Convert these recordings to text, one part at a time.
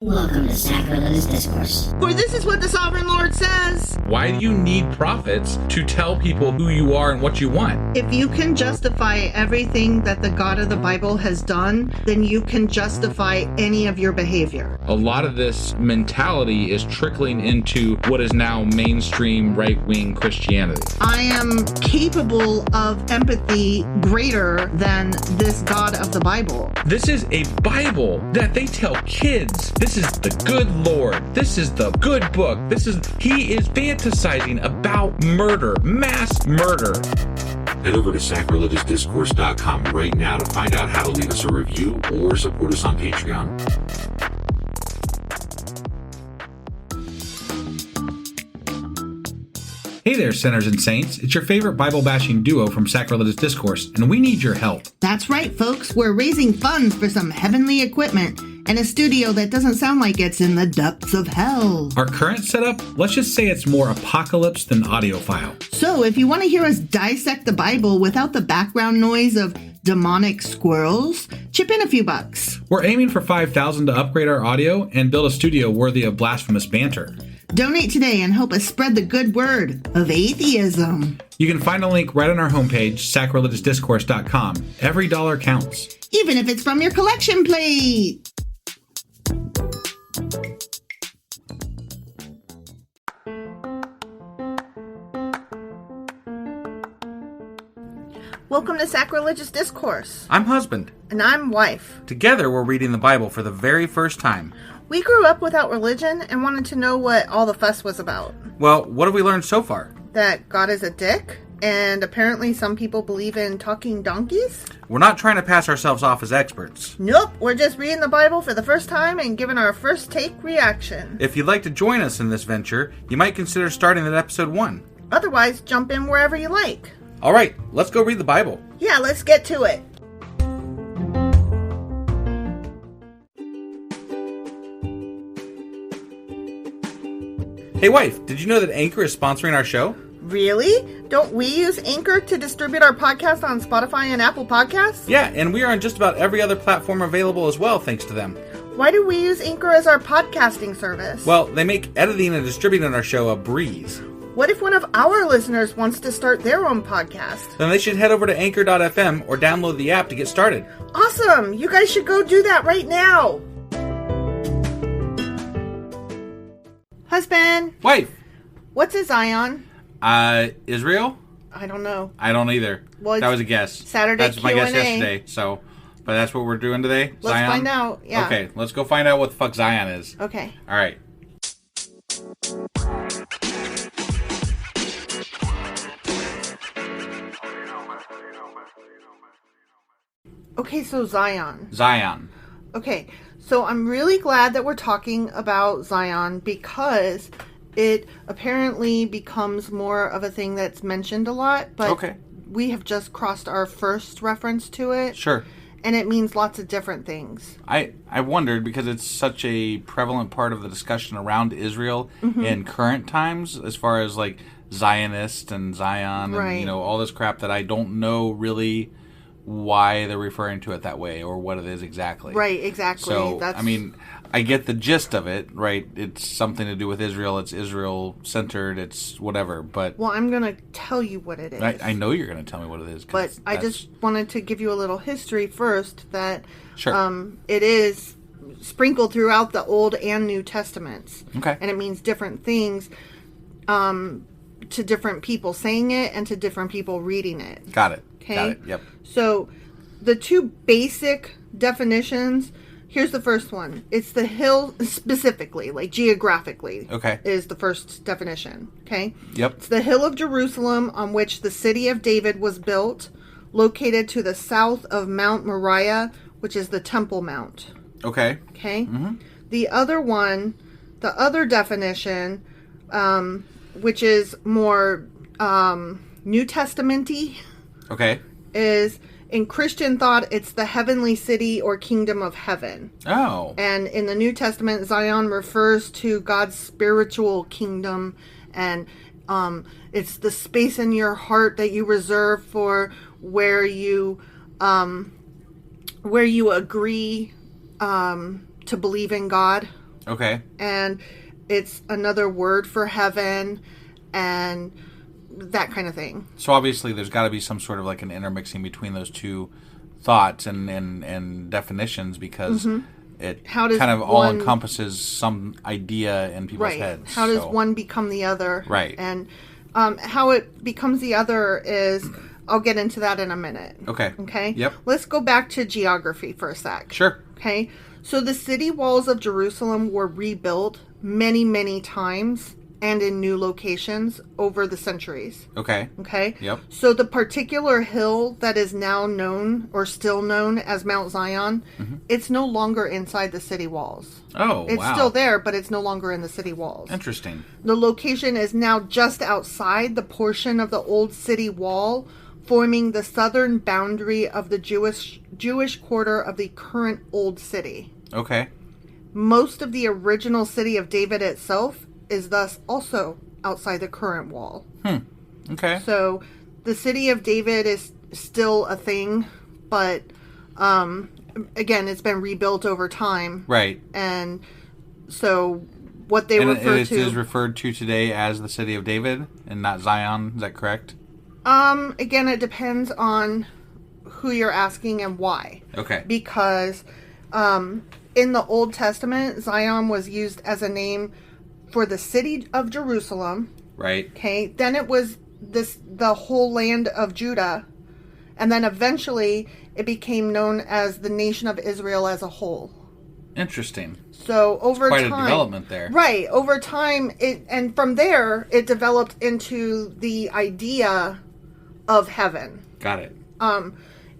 Welcome to Sacrilegious Discourse. For this is what the Sovereign Lord says. Why do you need prophets to tell people who you are and what you want? If you can justify everything that the God of the Bible has done, then you can justify any of your behavior. A lot of this mentality is trickling into what is now mainstream right-wing Christianity. I am capable of empathy greater than this God of the Bible. This is a Bible that they tell kids. This is the good Lord. This is the good book. He is fantasizing about murder, mass murder. Head over to sacrilegiousdiscourse.com right now to find out how to leave us a review or support us on Patreon. Hey there, sinners and saints. It's your favorite Bible-bashing duo from Sacrilegious Discourse, and we need your help. That's right, folks. We're raising funds for some heavenly equipment and a studio that doesn't sound like it's in the depths of hell. Our current setup, let's just say it's more apocalypse than audiophile. So if you want to hear us dissect the Bible without the background noise of demonic squirrels, chip in a few bucks. We're aiming for $5,000 to upgrade our audio and build a studio worthy of blasphemous banter. Donate today and help us spread the good word of atheism. You can find a link right on our homepage, sacrilegiousdiscourse.com. Every dollar counts. Even if it's from your collection plate. Welcome to Sacrilegious Discourse. I'm husband. And I'm wife. Together we're reading the Bible for the very first time. We grew up without religion and wanted to know what all the fuss was about. Well, what have we learned so far? That God is a dick, and apparently some people believe in talking donkeys? We're not trying to pass ourselves off as experts. Nope, we're just reading the Bible for the first time and giving our first take reaction. If you'd like to join us in this venture, you might consider starting at episode 1. Otherwise, jump in wherever you like. All right, let's go read the Bible. Yeah, let's get to it. Hey wife, did you know that Anchor is sponsoring our show? Really? Don't we use Anchor to distribute our podcast on Spotify and Apple Podcasts? Yeah, and we are on just about every other platform available as well, thanks to them. Why do we use Anchor as our podcasting service? Well, they make editing and distributing our show a breeze. What if one of our listeners wants to start their own podcast? Then they should head over to anchor.fm or download the app to get started. Awesome! You guys should go do that right now! Husband! Wife! What's a Zion? Israel? I don't know. I don't either. Well, that was a guess. Saturday That's my guess Q&A. yesterday. So, but that's what we're doing today. Let's Zion? find out. Yeah. Okay, let's go find out what the fuck Zion is. Okay. All right. Okay, so Zion. Zion. Okay, so I'm really glad that we're talking about Zion because it apparently becomes more of a thing that's mentioned a lot, but Okay. we have just crossed our first reference to it. Sure. And it means lots of different things. I wondered because it's such a prevalent part of the discussion around Israel in current times, as far as like Zionist and Zion Right. and all this crap that I don't know really why they're referring to it that way or what it is exactly. Right, exactly. So, I mean, I get the gist of it, right? It's something to do with Israel. It's Israel-centered. It's whatever, but... Well, I'm going to tell you what it is. I know you're going to tell me what it is. But I just wanted to give you a little history first that Sure. It is sprinkled throughout the Old and New Testaments. Okay. And it means different things to different people saying it and to different people reading it. Got it. Okay? Got it. Yep. So the two basic definitions, here's the first one. It's the hill specifically, like geographically. Okay. Is the first definition. Okay? Yep. It's the hill of Jerusalem on which the city of David was built, located to the south of Mount Moriah, which is the Temple Mount. Okay. Okay? Mm-hmm. The other one, the other definition, which is more New Testament-y, Okay. is in Christian thought, it's the heavenly city or kingdom of heaven. Oh. And in the New Testament, Zion refers to God's spiritual kingdom, and it's the space in your heart that you reserve for where you agree to believe in God. Okay. And it's another word for heaven and that kind of thing. So obviously there's got to be some sort of like an intermixing between those two thoughts and definitions, because it How does kind of all one- encompasses some idea in people's Right. heads. How does So- one become the other? Right. And how it becomes the other is, I'll get into that in a minute. Okay. Okay? Yep. Let's go back to geography for a sec. Sure. Okay? So the city walls of Jerusalem were rebuilt many, many times and in new locations over the centuries. Okay. Okay? Yep. So the particular hill that is now known or still known as Mount Zion, it's no longer inside the city walls. Oh, It's wow. still there, but it's no longer in the city walls. Interesting. The location is now just outside the portion of the old city wall, forming the southern boundary of the Jewish quarter of the current old city. Okay. Most of the original city of David itself is thus also outside the current wall. Okay. So the city of David is still a thing, but again, it's been rebuilt over time. Right. And so what they And refer it to is referred to today as the city of David and not Zion. Is that correct? again, it depends on who you're asking and why. Okay. Because in the Old Testament, Zion was used as a name for the city of Jerusalem. Right. Okay. Then it was the whole land of Judah. And then eventually it became known as the nation of Israel as a whole. Interesting. So over Quite time, a development there. Right. Over time, and from there, it developed into the idea of heaven. Got it.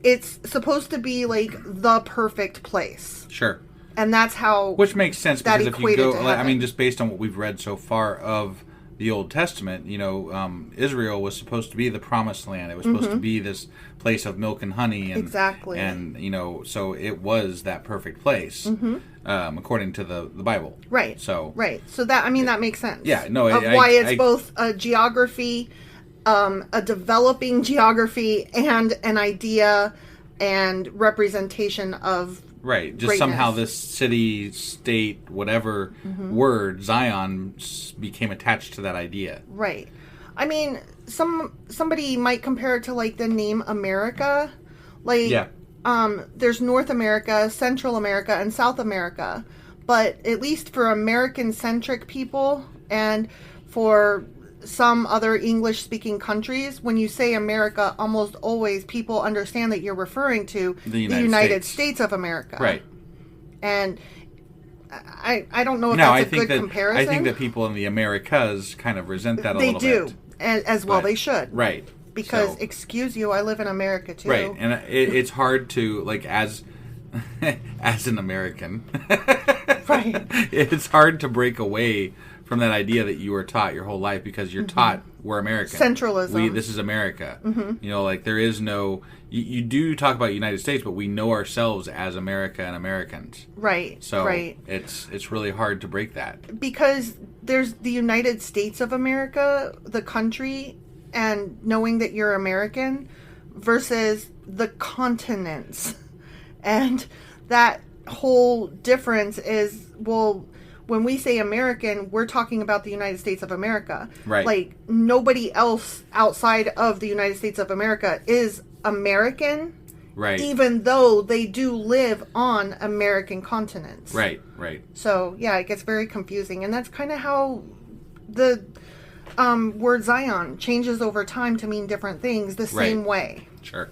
It's supposed to be like the perfect place. Sure. And that's how... Which makes sense, that because if you equated go, to like, I heaven. mean, just based on what we've read so far of the Old Testament, Israel was supposed to be the promised land. It was supposed to be this place of milk and honey. And, Exactly. And, so it was that perfect place, according to the Bible. Right. So, Right. So that makes sense. Yeah, no, of I- why it's I- both a geography, a developing geography, and an idea and representation of right. Just greatness. somehow this city, state, whatever word, Zion, became attached to that idea. Right. I mean, somebody might compare it to like the name America. Like, Yeah. there's North America, Central America, and South America. But at least for American-centric people and for some other English-speaking countries, when you say America, almost always people understand that you're referring to The the United United States. States of America. Right. And I don't know if No, that's I a think good that comparison. I think that people in the Americas kind of resent that a they little do, bit. as well But- they should. Right. Because, So- excuse you, I live in America too. right, and it's hard to, like, as an American, Right. it's hard to break away from that idea that you were taught your whole life, because you're taught we're American. Centralism. This is America. Like, there is no. You do talk about United States, but we know ourselves as America and Americans. Right. So right. it's really hard to break that. Because there's the United States of America, the country, and knowing that you're American versus the continents. And that whole difference is, well, when we say American, we're talking about the United States of America. Right. Like, nobody else outside of the United States of America is American, Right. even though they do live on American continents. Right. Right. So, yeah, it gets very confusing. And that's kind of how the word Zion changes over time to mean different things the same way. Sure.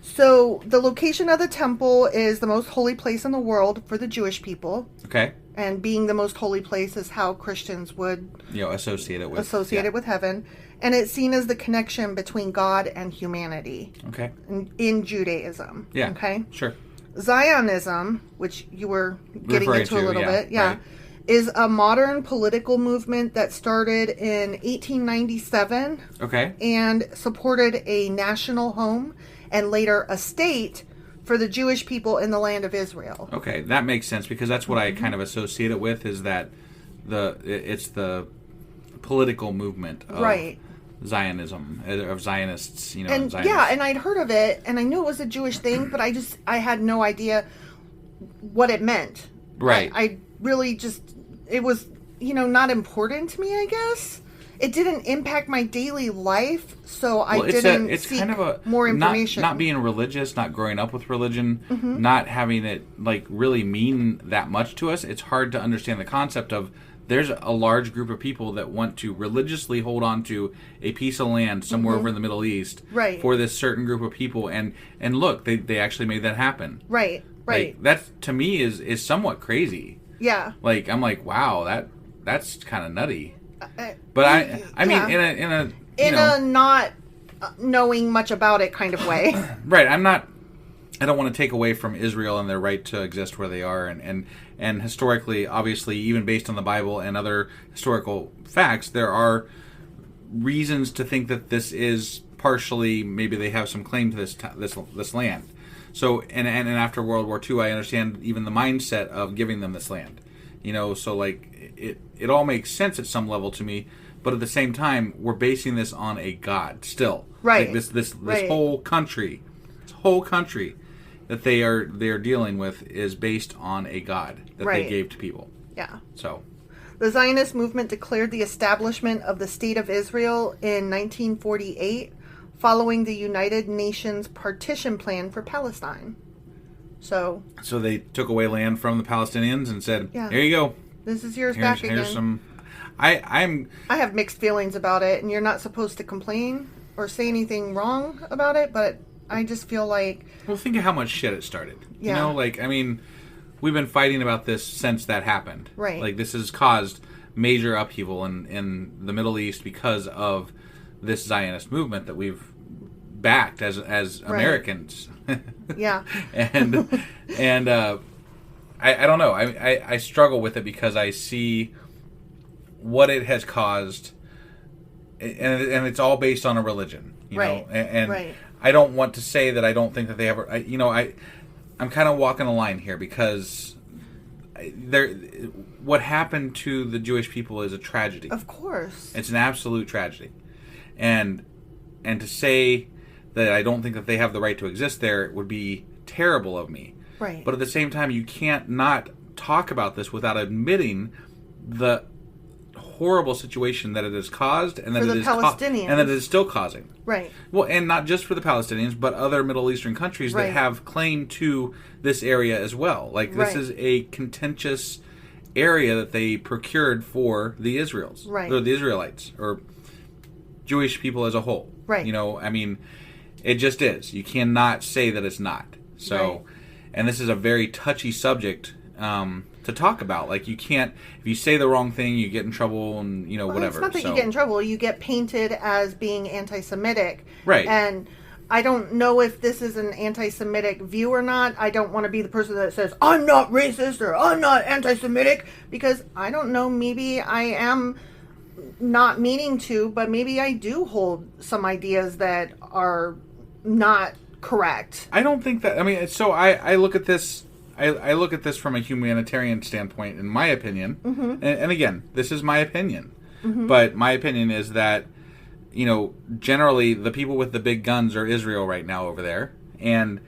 So, the location of the temple is the most holy place in the world for the Jewish people. Okay. And being the most holy place is how Christians would Associate it with associate it with heaven. And it's seen as the connection between God and humanity Okay. in Judaism. Yeah. Okay? Sure. Zionism, which you were getting Referring into a to, little yeah, bit, yeah, right. is a modern political movement that started in 1897 Okay. and supported a national home and later a state for the Jewish people in the land of Israel. Okay, that makes sense, because that's what Mm-hmm. I kind of associate it with, is that it's the political movement of Right. Zionism, of Zionists, And Zionists. yeah, and I'd heard of it and I knew it was a Jewish thing, but I had no idea what it meant. Right. I really just it was, not important to me, I guess. It didn't impact my daily life, so I didn't it's seek kind of more information. Not being religious, not growing up with religion, Mm-hmm. not having it really mean that much to us. It's hard to understand the concept of there's a large group of people that want to religiously hold on to a piece of land somewhere over in the Middle East Right. for this certain group of people, and look, they actually made that happen. Right. Like, that to me is somewhat crazy. Yeah. Like, I'm like, wow, that's kind of nutty. But I mean, yeah. in a not knowing much about it kind of way. right. I don't want to take away from Israel and their right to exist where they are, and historically, obviously, even based on the Bible and other historical facts, there are reasons to think that this is partially, maybe they have some claim to this land. So, and after World War II, I understand even the mindset of giving them this land. So like it all makes sense at some level to me, but at the same time, we're basing this on a God still. Right. Like this Right. whole country that they are dealing with is based on a God that Right. they gave to people. Yeah. So, The Zionist movement declared the establishment of the State of Israel in 1948, following the United Nations partition plan for Palestine. So they took away land from the Palestinians and said, Yeah. "Here you go. this is yours back again. Here's some." I'm I have mixed feelings about it, and you're not supposed to complain or say anything wrong about it, but I just feel like... Well, think of how much shit it started. Yeah. We've been fighting about this since that happened. Right. Like, this has caused major upheaval in the Middle East because of this Zionist movement that we've backed as Americans. Yeah. and I don't know. I struggle with it because I see what it has caused, and it's all based on a religion, Right. know. And Right. I don't want to say that I don't think that they ever. I'm kind of walking a line here because what happened to the Jewish people is a tragedy. Of course. It's an absolute tragedy, and to say that I don't think that they have the right to exist there would be terrible of me. Right. But at the same time, you can't not talk about this without admitting the horrible situation that it has caused, and that For it the is Palestinians. and that it is still causing. Right. Well, and not just for the Palestinians, but other Middle Eastern countries Right. that have claim to this area as well. Like, this Right. is a contentious area that they procured for the Israels, Right. or the Israelites, or Jewish people as a whole. Right. It just is. You cannot say that it's not. So, Right. and this is a very touchy subject to talk about. Like, you can't, if you say the wrong thing, you get in trouble, and Well, whatever. It's not that So- you get in trouble. You get painted as being anti-Semitic. Right. And I don't know if this is an anti-Semitic view or not. I don't want to be the person that says, I'm not racist or I'm not anti-Semitic, because I don't know, maybe I am not meaning to, but maybe I do hold some ideas that are not correct. I don't think that. I mean, so I look at this. I look at this from a humanitarian standpoint, in my opinion. Mm-hmm. And again, this is my opinion. Mm-hmm. But my opinion is that, generally the people with the big guns are Israel right now over there, and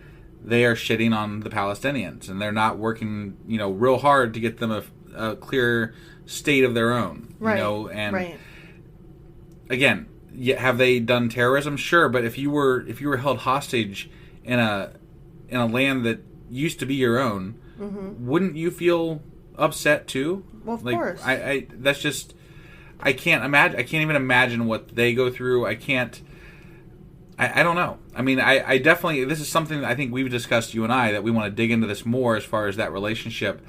they are shitting on the Palestinians, and they're not working, real hard to get them a clear state of their own. Right. And right. again, have they done terrorism? Sure, but if you were held hostage in a land that used to be your own, Mm-hmm. wouldn't you feel upset too? Well, of course. That's just, I can't imagine. I can't even imagine what they go through. I don't know. I mean, I definitely, this is something that I think we've discussed, you and I, that we want to dig into this more as far as that relationship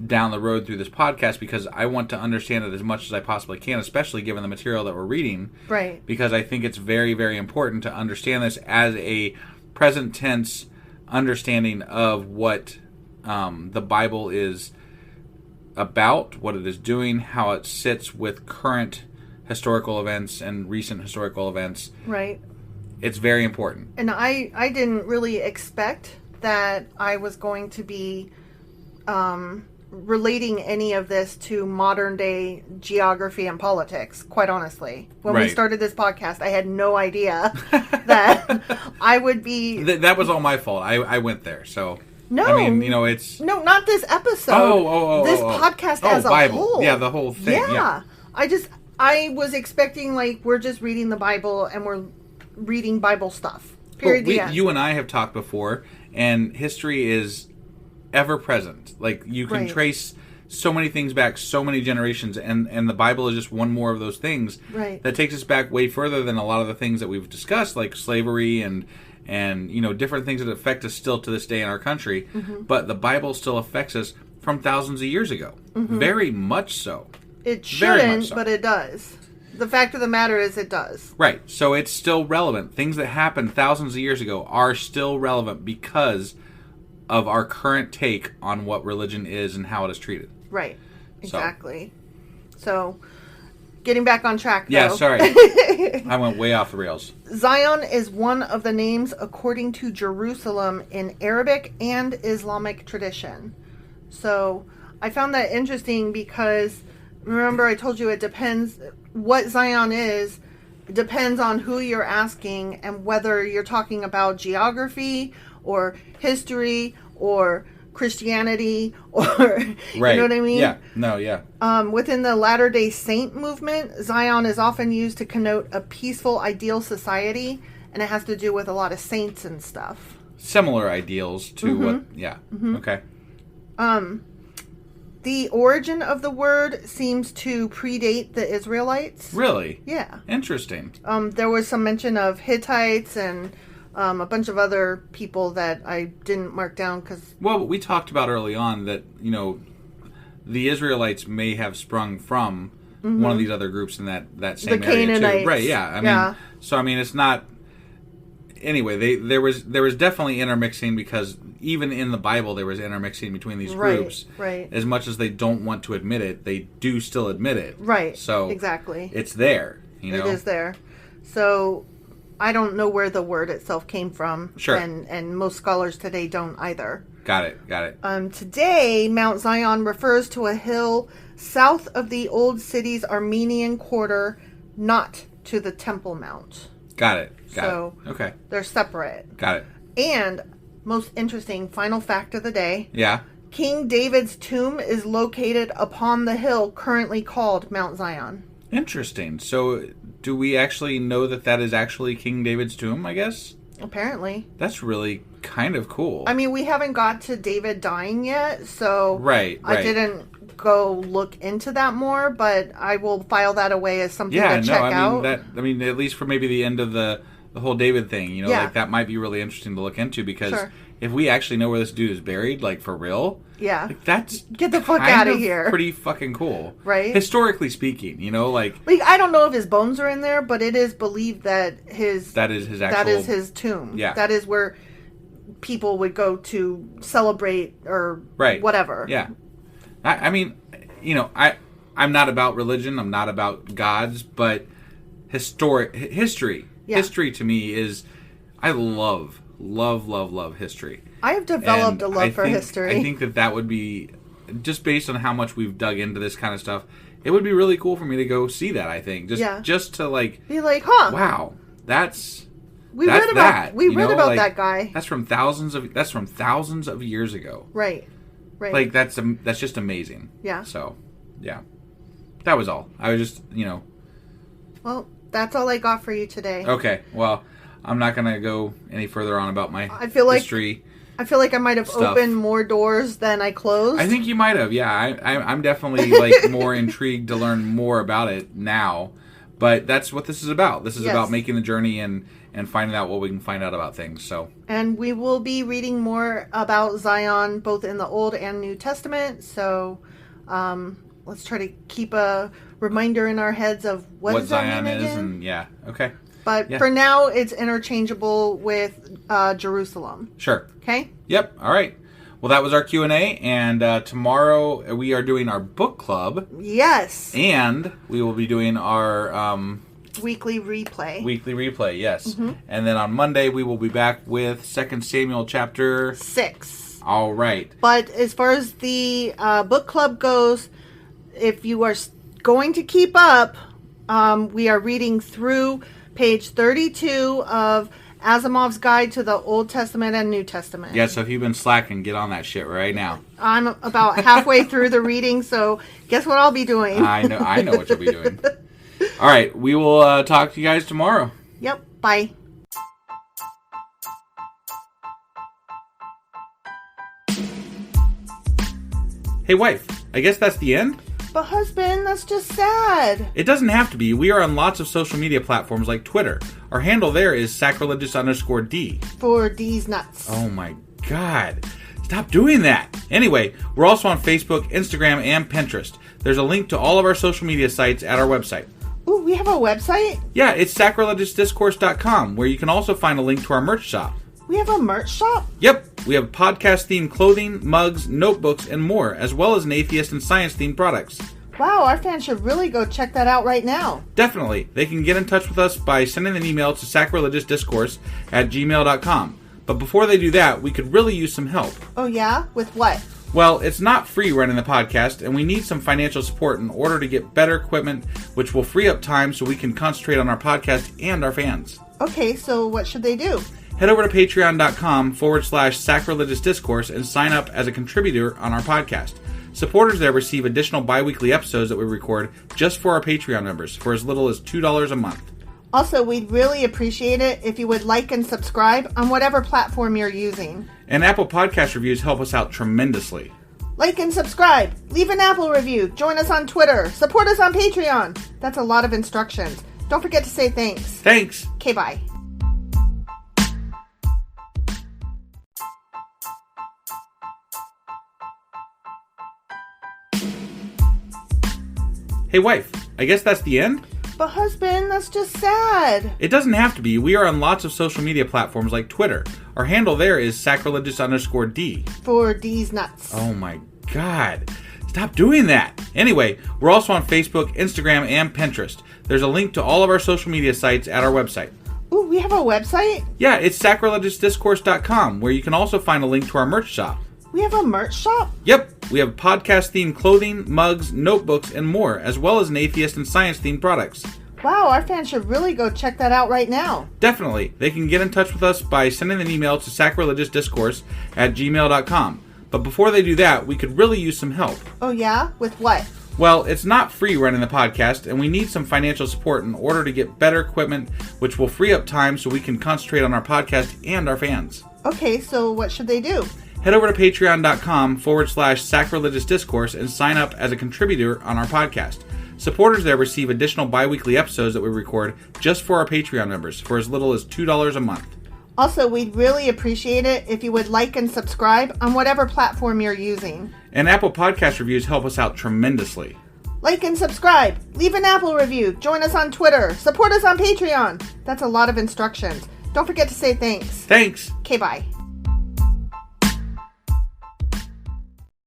down the road through this podcast, because I want to understand it as much as I possibly can, especially given the material that we're reading. Right. Because I think it's very, very important to understand this as a present tense understanding of what the Bible is about, what it is doing, how it sits with current historical events and recent historical events. Right. It's very important. And I didn't really expect that I was going to be relating any of this to modern day geography and politics, quite honestly. When we Right. started this podcast, I had no idea that I would be... That was all my fault. I went there, so... No. I mean, it's... No, not this episode. This podcast as a Bible. whole. Yeah, the whole thing. Yeah. I was expecting, like, we're just reading the Bible and we're reading Bible stuff. Period. The end. You and I have talked before, and history is ever present. Like, you can Right. trace so many things back, so many generations, and the Bible is just one more of those things Right. that takes us back way further than a lot of the things that we've discussed, like slavery and different things that affect us still to this day in our country. Mm-hmm. But the Bible still affects us from thousands of years ago. Mm-hmm. Very much so. It Very much shouldn't, so. but it does. The fact of the matter is it does. Right. So it's still relevant. Things that happened thousands of years ago are still relevant because of our current take on what religion is and how it is treated. Right. Exactly. So getting back on track, though. Yeah, sorry. I went way off the rails. Zion is one of the names according to Jerusalem in Arabic and Islamic tradition. So I found that interesting because, remember I told you it depends, what Zion is, depends on who you're asking and whether you're talking about geography or history or Christianity or, Right. you know what I mean? Yeah. No, yeah. Within the Latter-day Saint movement, Zion is often used to connote a peaceful, ideal society, and it has to do with a lot of saints and stuff. Similar ideals to what... Yeah. Okay. The origin of the word seems to predate the Israelites. Really? Yeah. Interesting. There was some mention of Hittites and a bunch of other people that I didn't mark down because... Well, we talked about early on that, the Israelites may have sprung from one of these other groups in that same The area Canaanites. too. Right, yeah. I mean, it's not... Anyway, there was definitely intermixing because even in the Bible there was intermixing between these groups. Right. As much as they don't want to admit it, they do still admit it. Right. So exactly. it's there, It is there. So I don't know where the word itself came from. Sure. And most scholars today don't either. Got it. Today, Mount Zion refers to a hill south of the old city's Armenian quarter, not to the Temple Mount. Got it. Okay. They're separate. Got it. And, most interesting, final fact of the day, Yeah. King David's tomb is located upon the hill currently called Mount Zion. Interesting. So, do we actually know that is actually King David's tomb, I guess? Apparently. That's really kind of cool. I mean, we haven't got to David dying yet, so Right. I didn't go look into that more, but I will file that away as something to check out. I mean, at least for maybe the end of the whole David thing, Yeah. like that might be really interesting to look into because Sure. if we actually know where this dude is buried, like for real, Yeah. like that's Get the fuck kind outta of here. Pretty fucking cool, Right? Historically speaking, like Like, I don't know if his bones are in there, but it is believed that that is his actual. that is his tomb. Yeah. That is where people would go to celebrate or Right. whatever. Yeah. I mean, I'm not about religion. I'm not about gods, but history. Yeah. History to me is, I love history. I have developed And a love I for think- history. I think that would be, just based on how much we've dug into this kind of stuff, it would be really cool for me to go see that, I think. Just to like, be like, huh? wow, that's we that's read about that, we you read know, about like, that guy. That's from thousands of years ago. Right. Like that's just amazing. Yeah. So, yeah, that was all. I was just Well, that's all I got for you today. Okay. Well, I'm not gonna go any further on about my I feel like- history. I feel like I might have Stuff. opened more doors than I closed. I think you might have. Yeah, I'm definitely like more intrigued to learn more about it now. But that's what this is about. This is Yes. about making the journey and finding out what we can find out about things. So And we will be reading more about Zion both in the Old and New Testament. So let's try to keep a reminder in our heads of what does that Zion mean is, again? and yeah, okay, But yeah. for now, it's interchangeable with Jerusalem. sure. Okay? Yep. All right. Well, that was our Q&A, and tomorrow we are doing our book club, Yes. and we will be doing our Weekly replay. weekly replay. Yes, Mm-hmm. and then on Monday we will be back with 2 Samuel chapter. 6. All right. But as far as the book club goes, if you are going to keep up, we are reading through page 32 of Asimov's Guide to the Old Testament and New Testament. Yeah, so if you've been slacking, get on that shit right now. I'm about halfway through the reading, so guess what I'll be doing? I know what you'll be doing. All right, we will talk to you guys tomorrow. Yep, bye. Hey, wife, I guess that's the end? But husband, that's just sad. It doesn't have to be. We are on lots of social media platforms like Twitter. Our handle there is sacrilegious_D. For D's nuts. Oh my God. Stop doing that. Anyway, we're also on Facebook, Instagram, and Pinterest. There's a link to all of our social media sites at our website. Ooh, we have a website? Yeah, it's sacrilegiousdiscourse.com, where you can also find a link to our merch shop. We have a merch shop? Yep, we have podcast-themed clothing, mugs, notebooks, and more, as well as an atheist and science-themed products. Wow, our fans should really go check that out right now. Definitely. They can get in touch with us by sending an email to sacrilegiousdiscourse@gmail.com. But before they do that, we could really use some help. Oh yeah? With what? Well, it's not free running the podcast, and we need some financial support in order to get better equipment, which will free up time so we can concentrate on our podcast and our fans. Okay, so what should they do? Head over to patreon.com/sacrilegiousdiscourse and sign up as a contributor on our podcast. Supporters there receive additional bi-weekly episodes that we record just for our Patreon members for as little as $2 a month. Also, we'd really appreciate it if you would like and subscribe on whatever platform you're using. And Apple Podcast reviews help us out tremendously. Like and subscribe. Leave an Apple review. Join us on Twitter. Support us on Patreon. That's a lot of instructions. Don't forget to say thanks. Thanks. Okay, bye. Hey, wife, I guess that's the end? But husband, that's just sad. It doesn't have to be. We are on lots of social media platforms like Twitter. Our handle there is sacrilegious_D. For D's nuts. Oh my God. Stop doing that. Anyway, we're also on Facebook, Instagram, and Pinterest. There's a link to all of our social media sites at our website. Ooh, we have a website? Yeah, it's sacrilegiousdiscourse.com, where you can also find a link to our merch shop. We have a merch shop? Yep, we have podcast-themed clothing, mugs, notebooks, and more, as well as an atheist and science-themed products. Wow, our fans should really go check that out right now. Definitely. They can get in touch with us by sending an email to sacrilegiousdiscourse@gmail.com. But before they do that, we could really use some help. Oh yeah? With what? Well, it's not free running the podcast, and we need some financial support in order to get better equipment, which will free up time so we can concentrate on our podcast and our fans. Okay, so what should they do? Head over to patreon.com/sacrilegiousdiscourse and sign up as a contributor on our podcast. Supporters there receive additional bi-weekly episodes that we record just for our Patreon members for as little as $2 a month. Also, we'd really appreciate it if you would like and subscribe on whatever platform you're using. And Apple Podcast reviews help us out tremendously. Like and subscribe. Leave an Apple review. Join us on Twitter. Support us on Patreon. That's a lot of instructions. Don't forget to say thanks. Thanks. Okay, bye.